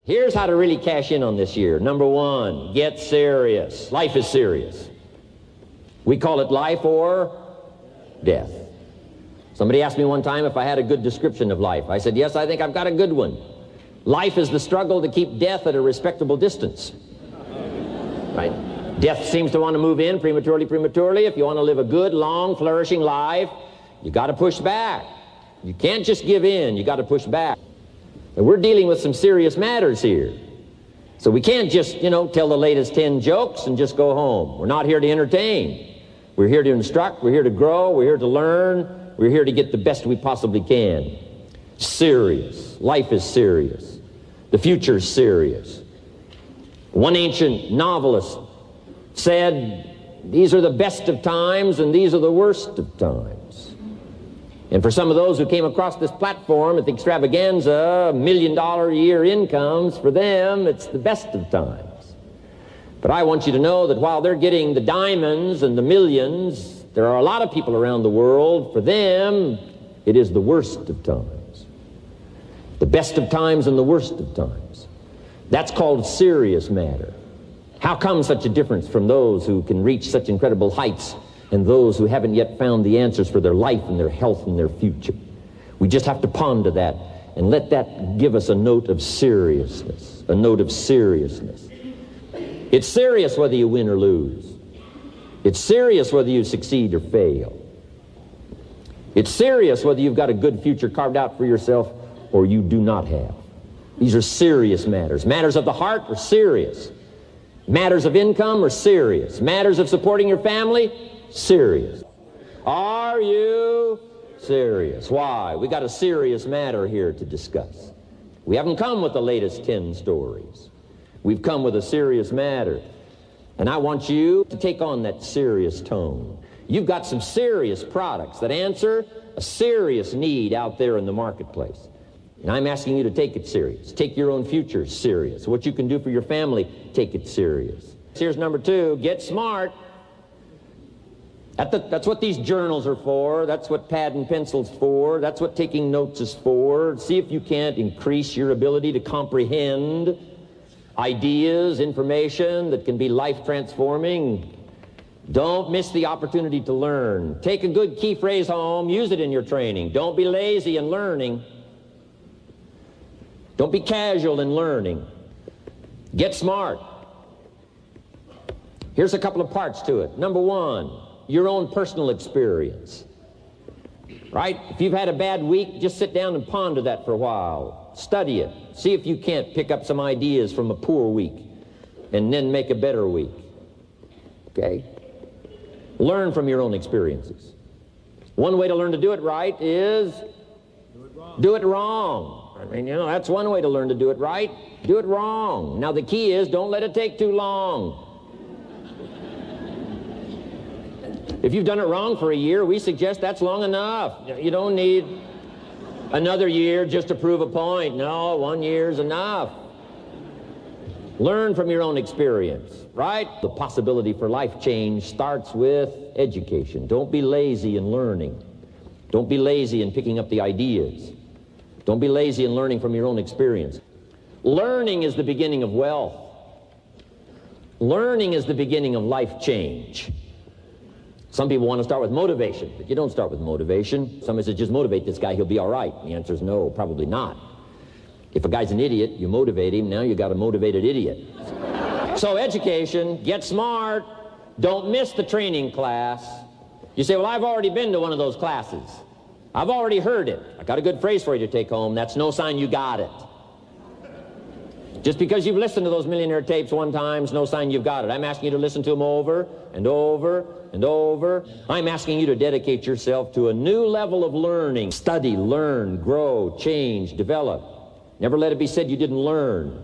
Here's how to really cash in on this year. Number one, get serious. Life is serious. We call it life or death. Somebody asked me one time if I had a good description of life. I said, yes, I think I've got a good one. Life is the struggle to keep death at a respectable distance. Right? Death seems to want to move in prematurely. If you want to live a good, long, flourishing life, you got to push back. You can't just give in. You got to push back. And we're dealing with some serious matters here. So we can't just, tell the latest 10 jokes and just go home. We're not here to entertain. We're here to instruct. We're here to grow. We're here to learn. We're here to get the best we possibly can. Serious. Life is serious. The future is serious. One ancient novelist said, these are the best of times and these are the worst of times. And for some of those who came across this platform at the extravaganza, $1 million a year incomes, for them, it's the best of times. But I want you to know that while they're getting the diamonds and the millions, there are a lot of people around the world, for them, it is the worst of times. The best of times and the worst of times. That's called serious matter. How come such a difference from those who can reach such incredible heights and those who haven't yet found the answers for their life and their health and their future? We just have to ponder that and let that give us a note of seriousness, a note of seriousness. It's serious whether you win or lose. It's serious whether you succeed or fail. It's serious whether you've got a good future carved out for yourself or you do not have. These are serious matters. Matters of the heart are serious. Matters of income are serious. Matters of supporting your family, serious. Are you serious? Why? We got a serious matter here to discuss. We haven't come with the latest 10 stories. We've come with a serious matter. And I want you to take on that serious tone. You've got some serious products that answer a serious need out there in the marketplace. And I'm asking you to take it serious. Take your own future serious. What you can do for your family, take it serious. Here's number two, get smart. That's what these journals are for. That's what pad and pencil's for. That's what taking notes is for. See if you can't increase your ability to comprehend ideas, information that can be life-transforming. Don't miss the opportunity to learn. Take a good key phrase home. Use it in your training. Don't be lazy in learning. Don't be casual in learning. Get smart. Here's a couple of parts to it. Number one, your own personal experience. Right? If you've had a bad week, just sit down and ponder that for a while. Study it. See if you can't pick up some ideas from a poor week and then make a better week. Okay? Learn from your own experiences. One way to learn to do it right is do it wrong. I mean, that's one way to learn to do it right. Do it wrong. Now, the key is don't let it take too long. If you've done it wrong for a year, we suggest that's long enough. You don't need another year just to prove a point. No, 1 year's enough. Learn from your own experience, right? The possibility for life change starts with education. Don't be lazy in learning. Don't be lazy in picking up the ideas. Don't be lazy in learning from your own experience. Learning is the beginning of wealth. Learning is the beginning of life change. Some people want to start with motivation, but you don't start with motivation. Somebody says, just motivate this guy, he'll be all right. The answer is no, probably not. If a guy's an idiot, you motivate him, now you got a motivated idiot. So education, get smart. Don't miss the training class. You say, well, I've already been to one of those classes. I've already heard it. I got a good phrase for you to take home. That's no sign you got it. Just because you've listened to those millionaire tapes one time is no sign you've got it. I'm asking you to listen to them over and over and over. I'm asking you to dedicate yourself to a new level of learning. Study, learn, grow, change, develop. Never let it be said you didn't learn.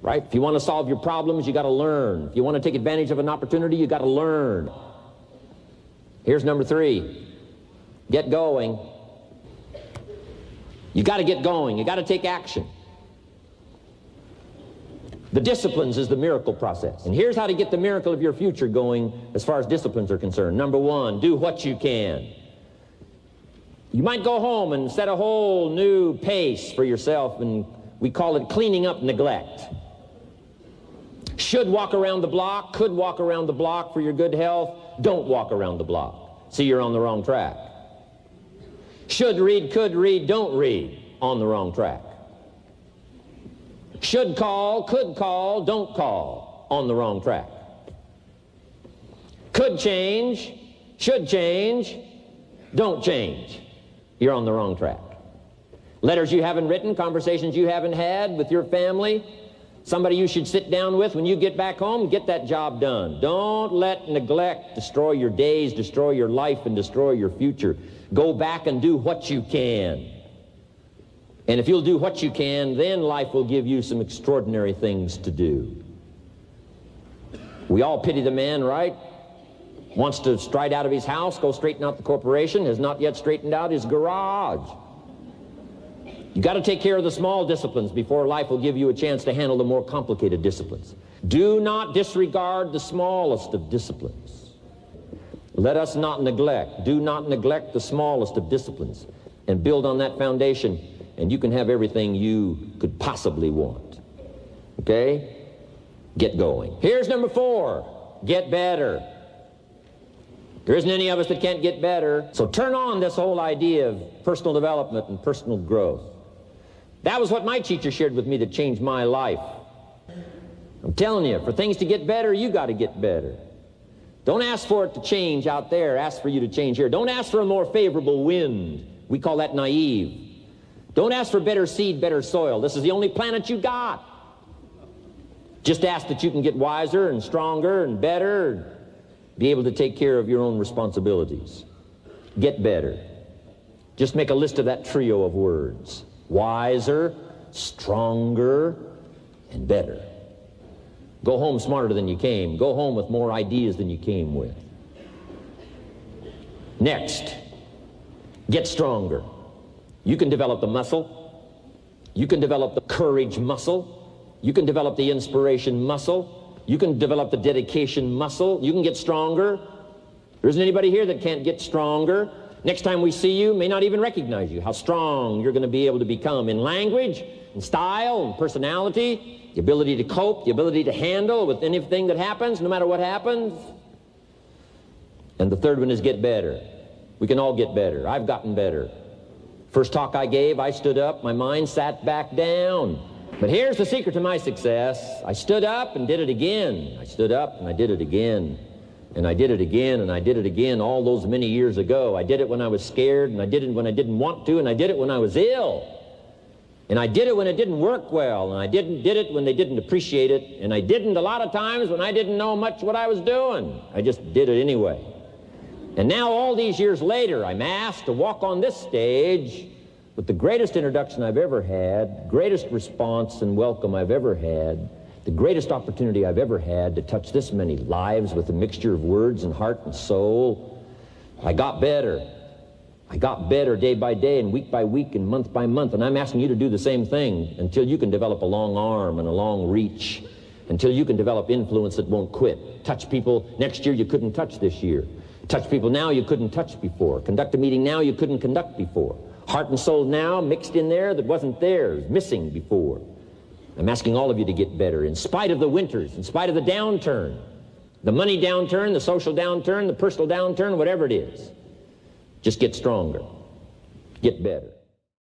Right? If you want to solve your problems, you got to learn. If you want to take advantage of an opportunity, you got to learn. Here's number three. Get going. You got to get going. You got to take action. The disciplines is the miracle process. And here's how to get the miracle of your future going as far as disciplines are concerned. Number one, do what you can. You might go home and set a whole new pace for yourself and We call it cleaning up neglect. Should walk around the block, could walk around the block for your good health. Don't walk around the block. See, you're on the wrong track. Should read, could read, don't read. On the wrong track. Should call, could call, don't call. On the wrong track. Could change, should change, don't change. You're on the wrong track. Letters you haven't written, conversations you haven't had with your family, somebody you should sit down with when you get back home, get that job done. Don't let neglect destroy your days, destroy your life, and destroy your future. Go back and do what you can. And if you'll do what you can, then life will give you some extraordinary things to do. We all pity the man, right? Wants to stride out of his house, go straighten out the corporation, has not yet straightened out his garage. You got to take care of the small disciplines before life will give you a chance to handle the more complicated disciplines. Do not disregard the smallest of disciplines. Let us not neglect. Do not neglect the smallest of disciplines, and build on that foundation, and you can have everything you could possibly want. Okay? Get going. Here's number 4. Get better. There isn't any of us that can't get better. So turn on this whole idea of personal development and personal growth. That was what my teacher shared with me that changed my life. I'm telling you, for things to get better, you got to get better. Don't ask for it to change out there. Ask for you to change here. Don't ask for a more favorable wind. We call that naive. Don't ask for better seed, better soil. This is the only planet you got. Just ask that you can get wiser and stronger and better, be able to take care of your own responsibilities. Get better. Just make a list of that trio of words. Wiser, stronger, and better. Go home smarter than you came. Go home with more ideas than you came with. Next, get stronger. You can develop the muscle. You can develop the courage muscle. You can develop the inspiration muscle. You can develop the dedication muscle. You can get stronger. There isn't anybody here that can't get stronger. Next time we see you, may not even recognize you, how strong you're going to be able to become in language, in style, in personality, the ability to cope, the ability to handle with anything that happens, no matter what happens. And the third one is get better. We can all get better. I've gotten better. First talk I gave, I stood up, my mind sat back down. But here's the secret to my success. I stood up and did it again. I stood up and I did it again. And I did it again, and I did it again all those many years ago. I did it when I was scared, and I did it when I didn't want to, and I did it when I was ill. And I did it when it didn't work well, and I did it when they didn't appreciate it, and I didn't a lot of times when I didn't know much what I was doing. I just did it anyway. And now all these years later, I'm asked to walk on this stage with the greatest introduction I've ever had, greatest response and welcome I've ever had, the greatest opportunity I've ever had to touch this many lives with a mixture of words and heart and soul. I got better. I got better day by day and week by week and month by month, and I'm asking you to do the same thing until you can develop a long arm and a long reach, until you can develop influence that won't quit. Touch people next year you couldn't touch this year. Touch people now you couldn't touch before. Conduct a meeting now you couldn't conduct before. Heart and soul now mixed in there that wasn't there, missing before. I'm asking all of you to get better in spite of the winters, in spite of the downturn, the money downturn, the social downturn, the personal downturn, whatever it is. Just get stronger. Get better.